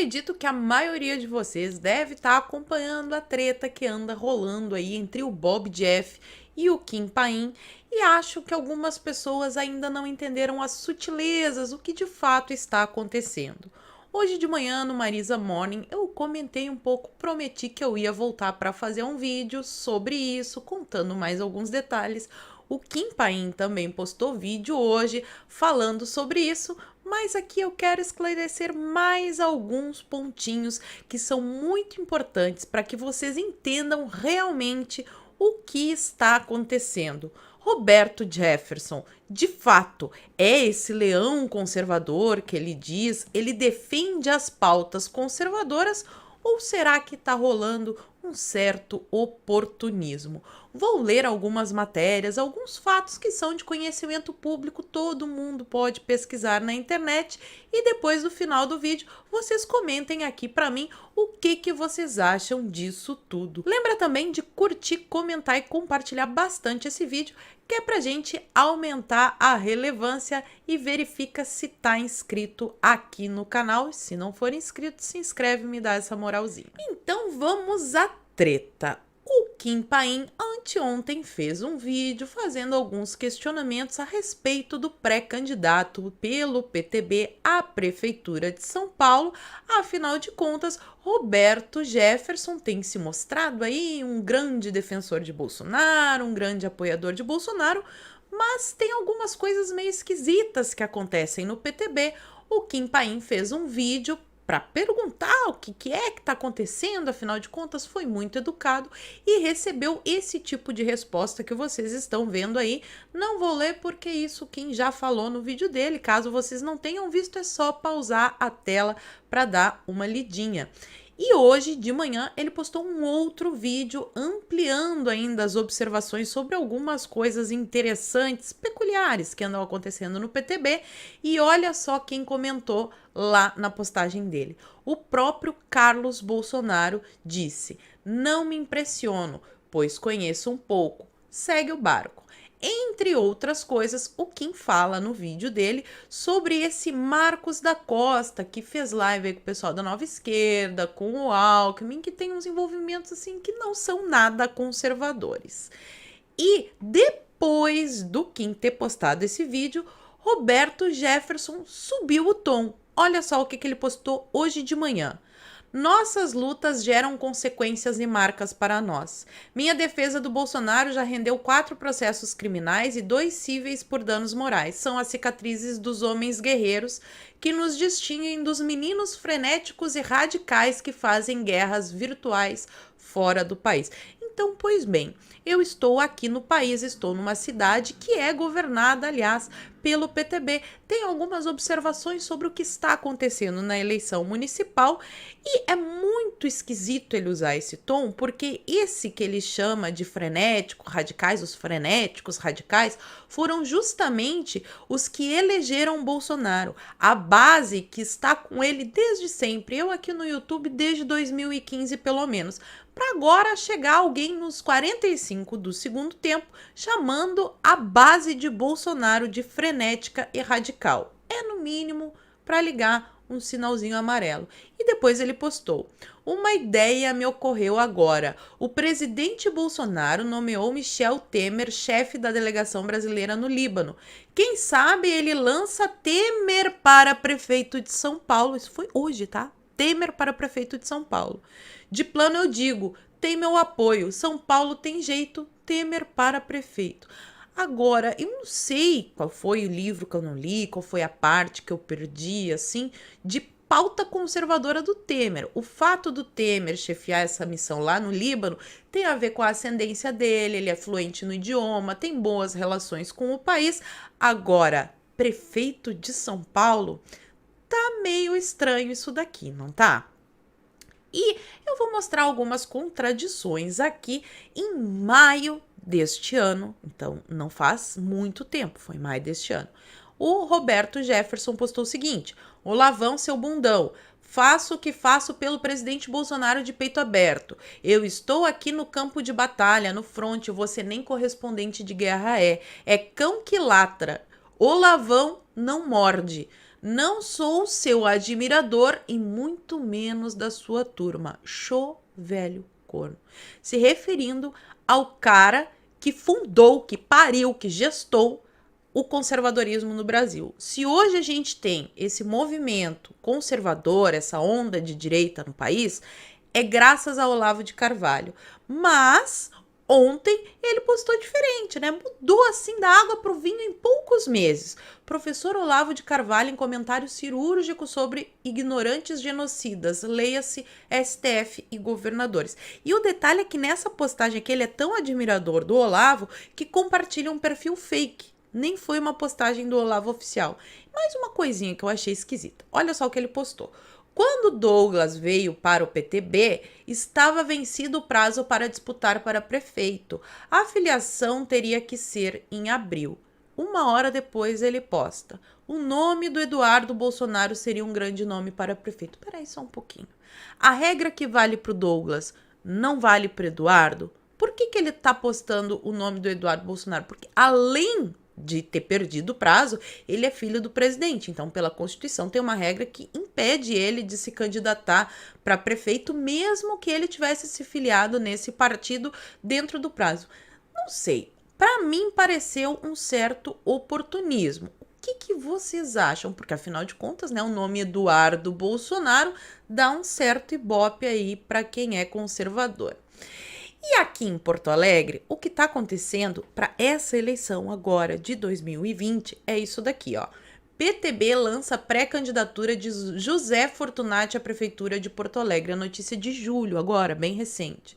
acredito que a maioria de vocês deve estar acompanhando a treta que anda rolando aí entre o Bob Jeff e o Kim Paim, e acho que algumas pessoas ainda não entenderam as sutilezas, o que de fato está acontecendo. Hoje de manhã no Marisa Morning eu comentei um pouco, prometi que eu ia voltar para fazer um vídeo sobre isso, contando mais alguns detalhes. O Kim Paim também postou vídeo hoje falando sobre isso, mas aqui eu quero esclarecer mais alguns pontinhos que são muito importantes para que vocês entendam realmente o que está acontecendo. Roberto Jefferson, de fato, é esse leão conservador que ele diz? Ele defende as pautas conservadoras ou será que está rolando um certo oportunismo? Vou ler algumas matérias, alguns fatos que são de conhecimento público, todo mundo pode pesquisar na internet e depois do final do vídeo vocês comentem aqui para mim o que vocês acham disso tudo. Lembra também de curtir, comentar e compartilhar bastante esse vídeo, que é pra gente aumentar a relevância, e verifica se tá inscrito aqui no canal. Se não for inscrito, se inscreve e me dá essa moralzinha. Então vamos à treta. O Kim Paim anteontem fez um vídeo fazendo alguns questionamentos a respeito do pré-candidato pelo PTB à Prefeitura de São Paulo. Afinal de contas, Roberto Jefferson tem se mostrado aí um grande defensor de Bolsonaro, um grande apoiador de Bolsonaro, mas tem algumas coisas meio esquisitas que acontecem no PTB. O Kim Paim fez um vídeo para perguntar o que é que está acontecendo, afinal de contas foi muito educado e recebeu esse tipo de resposta que vocês estão vendo aí. Não vou ler porque isso Kim já falou no vídeo dele, caso vocês não tenham visto é só pausar a tela para dar uma lidinha. E hoje de manhã ele postou um outro vídeo ampliando ainda as observações sobre algumas coisas interessantes, peculiares que andam acontecendo no PTB. E olha só quem comentou lá na postagem dele. O próprio Carlos Bolsonaro disse: "Não me impressiono, pois conheço um pouco. Segue o barco." Entre outras coisas, o Kim fala no vídeo dele sobre esse Marcos da Costa, que fez live aí com o pessoal da Nova Esquerda, com o Alckmin, que tem uns envolvimentos assim que não são nada conservadores. E depois do Kim ter postado esse vídeo, Roberto Jefferson subiu o tom. Olha só o que ele postou hoje de manhã. "Nossas lutas geram consequências e marcas para nós. Minha defesa do Bolsonaro já rendeu 4 processos criminais e 2 cíveis por danos morais. São as cicatrizes dos homens guerreiros que nos distinguem dos meninos frenéticos e radicais que fazem guerras virtuais fora do país." Então, pois bem, eu estou aqui no país, estou numa cidade que é governada, aliás, pelo PTB. Tem algumas observações sobre o que está acontecendo na eleição municipal e é muito esquisito ele usar esse tom, porque esse que ele chama de frenético, radicais, os frenéticos radicais, foram justamente os que elegeram Bolsonaro, a base que está com ele desde sempre. Eu aqui no YouTube desde 2015 pelo menos. Para agora chegar alguém nos 45 do segundo tempo chamando a base de Bolsonaro de frenética e radical. É no mínimo para ligar um sinalzinho amarelo. E depois ele postou: "Uma ideia me ocorreu agora. O presidente Bolsonaro nomeou Michel Temer chefe da delegação brasileira no Líbano. Quem sabe ele lança Temer para prefeito de São Paulo." Isso foi hoje, tá? Temer para prefeito de São Paulo. "De plano eu digo, tem meu apoio. São Paulo tem jeito, Temer para prefeito." Agora, eu não sei qual foi o livro que eu não li, qual foi a parte que eu perdi, assim, de pauta conservadora do Temer. O fato do Temer chefiar essa missão lá no Líbano tem a ver com a ascendência dele, ele é fluente no idioma, tem boas relações com o país. Agora, prefeito de São Paulo, tá meio estranho isso daqui, não tá? E eu vou mostrar algumas contradições aqui em maio deste ano, então não faz muito tempo, foi maio deste ano. O Roberto Jefferson postou o seguinte: "Olavão, seu bundão, faço o que faço pelo presidente Bolsonaro de peito aberto. Eu estou aqui no campo de batalha, no fronte, você nem correspondente de guerra é. É cão que latra. Olavão não morde. Não sou seu admirador e muito menos da sua turma. Show, velho corno. Se referindo ao cara que fundou, que pariu, que gestou o conservadorismo no Brasil. Se hoje a gente tem esse movimento conservador, essa onda de direita no país, é graças a Olavo de Carvalho. Mas ontem ele postou diferente, né? Mudou assim da água para o vinho em poucos meses. Professor Olavo de Carvalho em comentário cirúrgico sobre ignorantes genocidas, leia-se STF e governadores. E o detalhe é que nessa postagem aqui ele é tão admirador do Olavo que compartilha um perfil fake. Nem foi uma postagem do Olavo oficial. Mais uma coisinha que eu achei esquisita. Olha só o que ele postou. Quando Douglas veio para o PTB, estava vencido o prazo para disputar para prefeito. A filiação teria que ser em abril. Uma hora depois ele posta: o nome do Eduardo Bolsonaro seria um grande nome para prefeito. Peraí só um pouquinho. A regra que vale para o Douglas não vale para o Eduardo? Por que ele está postando o nome do Eduardo Bolsonaro? Porque além de ter perdido o prazo, ele é filho do presidente. Então, pela Constituição, tem uma regra que impede ele de se candidatar para prefeito, mesmo que ele tivesse se filiado nesse partido dentro do prazo. Não sei. Para mim, pareceu um certo oportunismo. O que vocês acham? Porque, afinal de contas, né, o nome Eduardo Bolsonaro dá um certo ibope aí para quem é conservador. E aqui em Porto Alegre, o que está acontecendo para essa eleição agora de 2020 é isso daqui, ó. PTB lança pré-candidatura de José Fortunati à Prefeitura de Porto Alegre. A notícia de julho, agora, bem recente.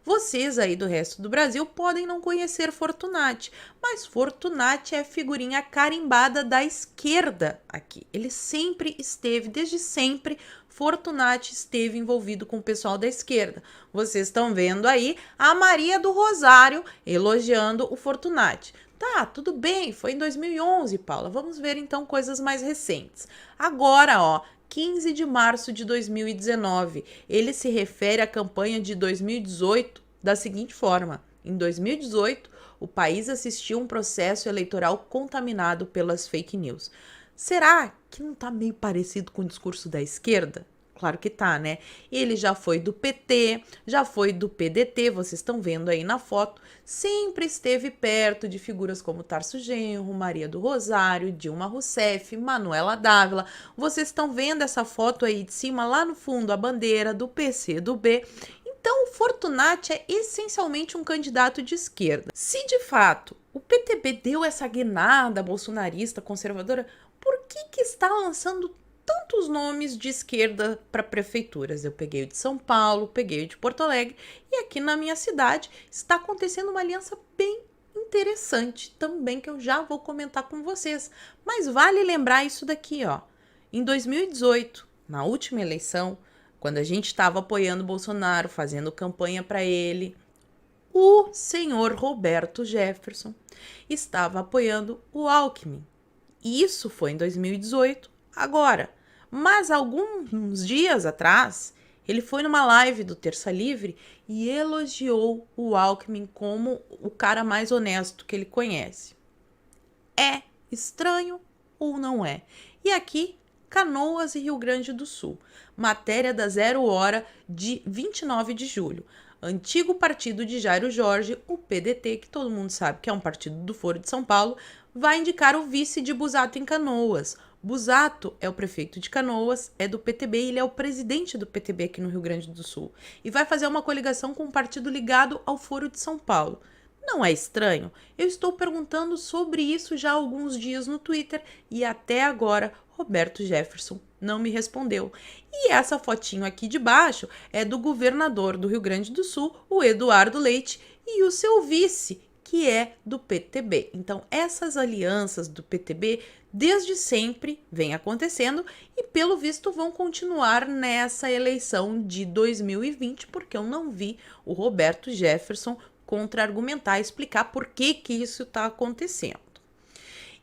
Vocês aí do resto do Brasil podem não conhecer Fortunati, mas Fortunati é figurinha carimbada da esquerda aqui. Ele sempre esteve, desde sempre, Fortunati esteve envolvido com o pessoal da esquerda. Vocês estão vendo aí a Maria do Rosário elogiando o Fortunati. Tá, tudo bem, foi em 2011, Paula. Vamos ver então coisas mais recentes. Agora, ó, 15 de março de 2019, ele se refere à campanha de 2018 da seguinte forma: em 2018, o país assistiu um processo eleitoral contaminado pelas fake news. Será que não tá meio parecido com o discurso da esquerda? Claro que tá, né? Ele já foi do PT, já foi do PDT, vocês estão vendo aí na foto. Sempre esteve perto de figuras como Tarso Genro, Maria do Rosário, Dilma Rousseff, Manuela Dávila. Vocês estão vendo essa foto aí de cima, lá no fundo, a bandeira do PCdoB. Então, o Fortunati é essencialmente um candidato de esquerda. Se de fato o PTB deu essa guinada bolsonarista conservadora, por que está lançando tantos nomes de esquerda para prefeituras? Eu peguei o de São Paulo, peguei o de Porto Alegre e aqui na minha cidade está acontecendo uma aliança bem interessante também que eu já vou comentar com vocês. Mas vale lembrar isso daqui, ó. Em 2018, na última eleição, quando a gente estava apoiando Bolsonaro, fazendo campanha para ele, o senhor Roberto Jefferson estava apoiando o Alckmin. Isso foi em 2018. Agora, mas alguns dias atrás, ele foi numa live do Terça Livre e elogiou o Alckmin como o cara mais honesto que ele conhece. É estranho ou não é? E aqui, Canoas e Rio Grande do Sul. Matéria da 0 Hora de 29 de julho. Antigo partido de Jairo Jorge, o PDT, que todo mundo sabe que é um partido do Foro de São Paulo, vai indicar o vice de Busato em Canoas. Busato é o prefeito de Canoas, é do PTB e ele é o presidente do PTB aqui no Rio Grande do Sul. E vai fazer uma coligação com um partido ligado ao Foro de São Paulo. Não é estranho? Eu estou perguntando sobre isso já há alguns dias no Twitter e até agora Roberto Jefferson não me respondeu. E essa fotinho aqui de baixo é do governador do Rio Grande do Sul, o Eduardo Leite, e o seu vice, que é do PTB. Então, essas alianças do PTB desde sempre vem acontecendo e, pelo visto, vão continuar nessa eleição de 2020, porque eu não vi o Roberto Jefferson contra-argumentar, explicar por que isso está acontecendo.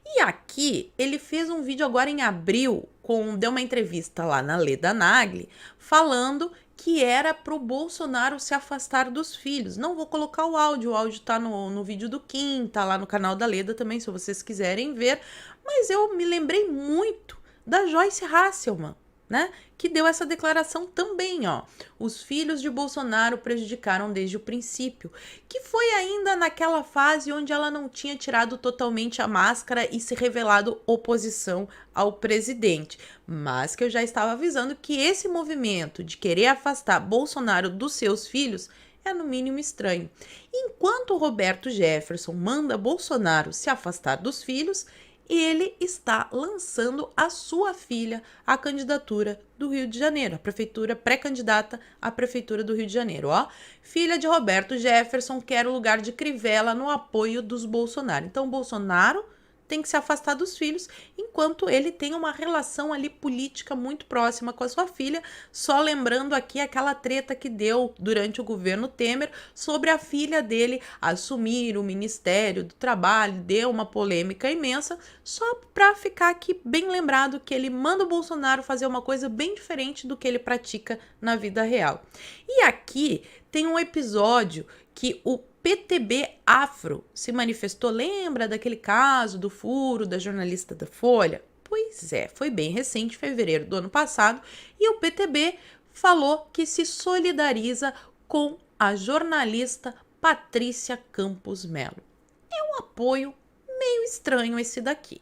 E aqui, ele fez um vídeo agora em abril, deu uma entrevista lá na Leda Nagli, falando que era pro Bolsonaro se afastar dos filhos. Não vou colocar o áudio tá no vídeo do Kim, tá lá no canal da Leda também, se vocês quiserem ver. Mas eu me lembrei muito da Joyce Hasselman, né, que deu essa declaração também, ó. Os filhos de Bolsonaro prejudicaram desde o princípio, que foi ainda naquela fase onde ela não tinha tirado totalmente a máscara e se revelado oposição ao presidente, mas que eu já estava avisando que esse movimento de querer afastar Bolsonaro dos seus filhos é no mínimo estranho. Enquanto Roberto Jefferson manda Bolsonaro se afastar dos filhos, ele está lançando a sua filha à candidatura do Rio de Janeiro, a prefeitura pré-candidata à prefeitura do Rio de Janeiro, ó. Filha de Roberto Jefferson quer o lugar de Crivella no apoio dos Bolsonaro. Então, Bolsonaro tem que se afastar dos filhos, enquanto ele tem uma relação ali política muito próxima com a sua filha. Só lembrando aqui aquela treta que deu durante o governo Temer sobre a filha dele assumir o Ministério do Trabalho, deu uma polêmica imensa, só para ficar aqui bem lembrado que ele manda o Bolsonaro fazer uma coisa bem diferente do que ele pratica na vida real. E aqui tem um episódio que o PTB Afro se manifestou. Lembra daquele caso do furo da jornalista da Folha? Pois é, foi bem recente, fevereiro do ano passado, e o PTB falou que se solidariza com a jornalista Patrícia Campos Melo. É um apoio meio estranho esse daqui.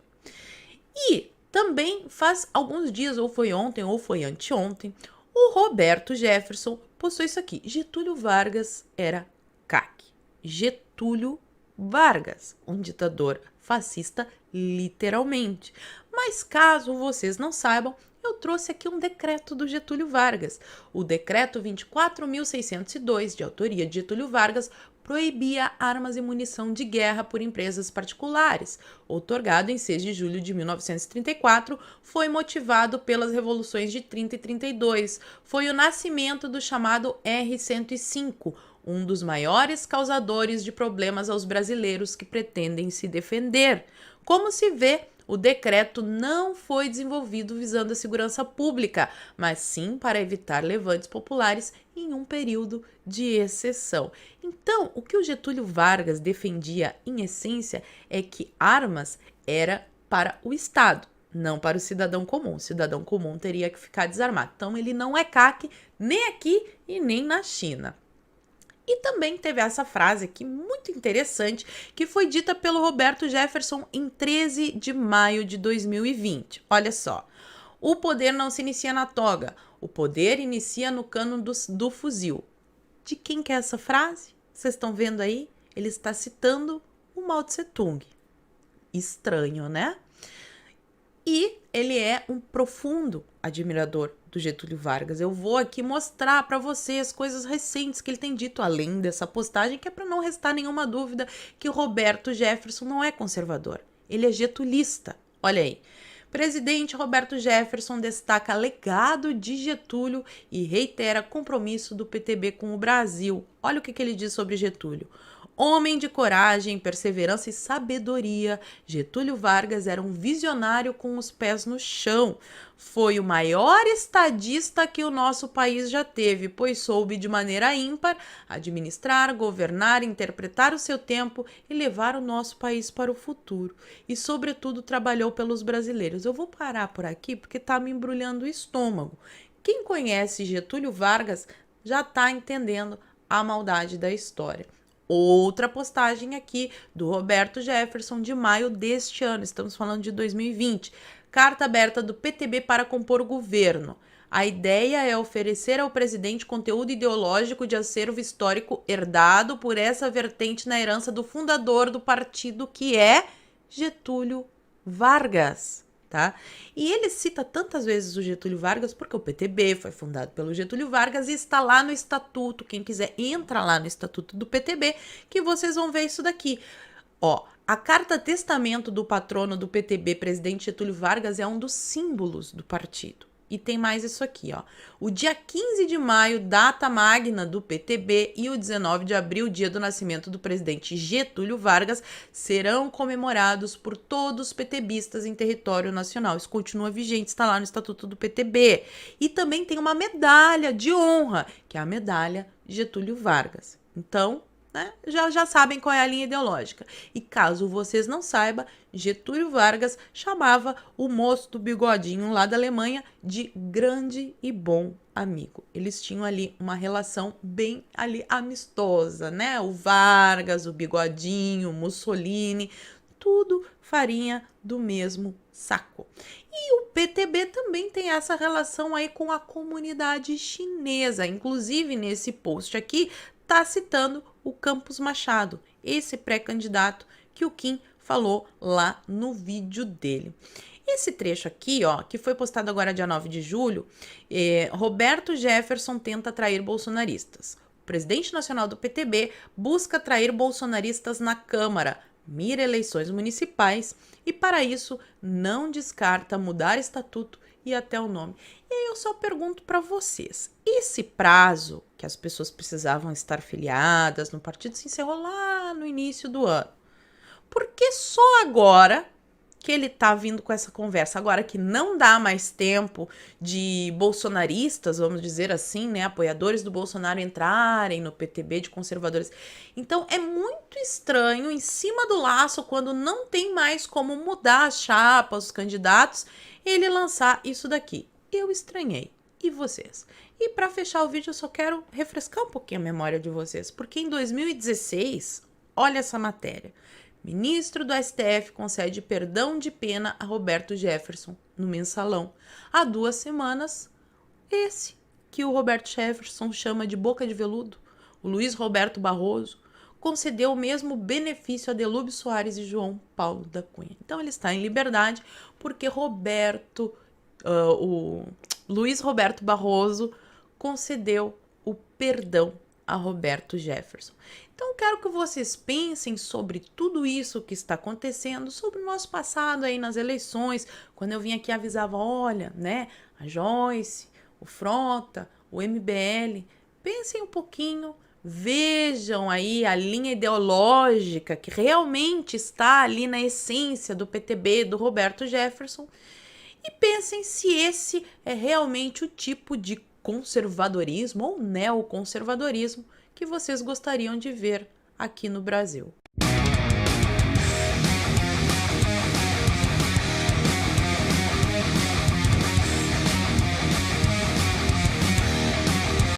E também faz alguns dias, ou foi ontem ou foi anteontem, o Roberto Jefferson postou isso aqui: Getúlio Vargas era CAC. Getúlio Vargas, um ditador fascista, literalmente. Mas caso vocês não saibam, eu trouxe aqui um decreto do Getúlio Vargas. O decreto 24.602, de autoria de Getúlio Vargas, proibia armas e munição de guerra por empresas particulares. Outorgado em 6 de julho de 1934, foi motivado pelas revoluções de 30 e 32. Foi o nascimento do chamado R-105, um dos maiores causadores de problemas aos brasileiros que pretendem se defender. Como se vê, o decreto não foi desenvolvido visando a segurança pública, mas sim para evitar levantes populares em um período de exceção. Então, o que o Getúlio Vargas defendia, em essência, é que armas era para o Estado, não para o cidadão comum. O cidadão comum teria que ficar desarmado. Então, ele não é CAC nem aqui e nem na China. E também teve essa frase aqui muito interessante que foi dita pelo Roberto Jefferson em 13 de maio de 2020. Olha só: o poder não se inicia na toga, o poder inicia no cano do fuzil. De quem que é essa frase? Vocês estão vendo aí? Ele está citando o Mao Tse Tung. Estranho, né? E ele é um profundo admirador do Getúlio Vargas. Eu vou aqui mostrar para vocês coisas recentes que ele tem dito, além dessa postagem, que é para não restar nenhuma dúvida que o Roberto Jefferson não é conservador. Ele é getulista. Olha aí. Presidente Roberto Jefferson destaca legado de Getúlio e reitera compromisso do PTB com o Brasil. Olha o que ele diz sobre Getúlio. Homem de coragem, perseverança e sabedoria, Getúlio Vargas era um visionário com os pés no chão. Foi o maior estadista que o nosso país já teve, pois soube de maneira ímpar administrar, governar, interpretar o seu tempo e levar o nosso país para o futuro. E, sobretudo, trabalhou pelos brasileiros. Eu vou parar por aqui porque está me embrulhando o estômago. Quem conhece Getúlio Vargas já está entendendo a maldade da história. Outra postagem aqui do Roberto Jefferson de maio deste ano, estamos falando de 2020. Carta aberta do PTB para compor o governo. A ideia é oferecer ao presidente conteúdo ideológico de acervo histórico herdado por essa vertente na herança do fundador do partido, que é Getúlio Vargas. Tá? E ele cita tantas vezes o Getúlio Vargas porque o PTB foi fundado pelo Getúlio Vargas e está lá no estatuto. Quem quiser entra lá no estatuto do PTB que vocês vão ver isso daqui. Ó, a carta testamento do patrono do PTB, presidente Getúlio Vargas, é um dos símbolos do partido. E tem mais isso aqui, ó. O dia 15 de maio, data magna do PTB, e o 19 de abril, dia do nascimento do presidente Getúlio Vargas, serão comemorados por todos os PTBistas em território nacional. Isso continua vigente, está lá no Estatuto do PTB. E também tem uma medalha de honra, que é a medalha Getúlio Vargas. Então, né? Já sabem qual é a linha ideológica. E caso vocês não saibam, Getúlio Vargas chamava o moço do bigodinho lá da Alemanha de grande e bom amigo. Eles tinham ali uma relação bem ali amistosa, né? O Vargas, o bigodinho, o Mussolini, tudo farinha do mesmo saco. E o PTB também tem essa relação aí com a comunidade chinesa. Inclusive, nesse post aqui, tá citando o Campos Machado, esse pré-candidato que o Kim falou lá no vídeo dele. Esse trecho aqui, ó, que foi postado agora dia 9 de julho, Roberto Jefferson tenta atrair bolsonaristas. O presidente nacional do PTB busca atrair bolsonaristas na Câmara, mira eleições municipais e, para isso, não descarta mudar estatuto e até o nome. E aí eu só pergunto para vocês, esse prazo que as pessoas precisavam estar filiadas no partido se encerrou lá no início do ano. Por que só agora que ele tá vindo com essa conversa? Agora que não dá mais tempo de bolsonaristas, vamos dizer assim, né, apoiadores do Bolsonaro entrarem no PTB de conservadores. Então é muito estranho, em cima do laço, quando não tem mais como mudar as chapas, os candidatos, ele lançar isso daqui. Eu estranhei. E vocês? E para fechar o vídeo, eu só quero refrescar um pouquinho a memória de vocês, porque em 2016, olha essa matéria. Ministro do STF concede perdão de pena a Roberto Jefferson no Mensalão. Há 2 semanas, esse que o Roberto Jefferson chama de boca de veludo, o Luiz Roberto Barroso, concedeu o mesmo benefício a Delúbio Soares e João Paulo da Cunha. Então ele está em liberdade porque o Luiz Roberto Barroso concedeu o perdão a Roberto Jefferson. Então, eu quero que vocês pensem sobre tudo isso que está acontecendo, sobre o nosso passado aí nas eleições, quando eu vim aqui avisava, olha, né, a Joyce, o Frota, o MBL, pensem um pouquinho, vejam aí a linha ideológica que realmente está ali na essência do PTB, do Roberto Jefferson, e pensem se esse é realmente o tipo de conservadorismo ou neoconservadorismo que vocês gostariam de ver aqui no Brasil.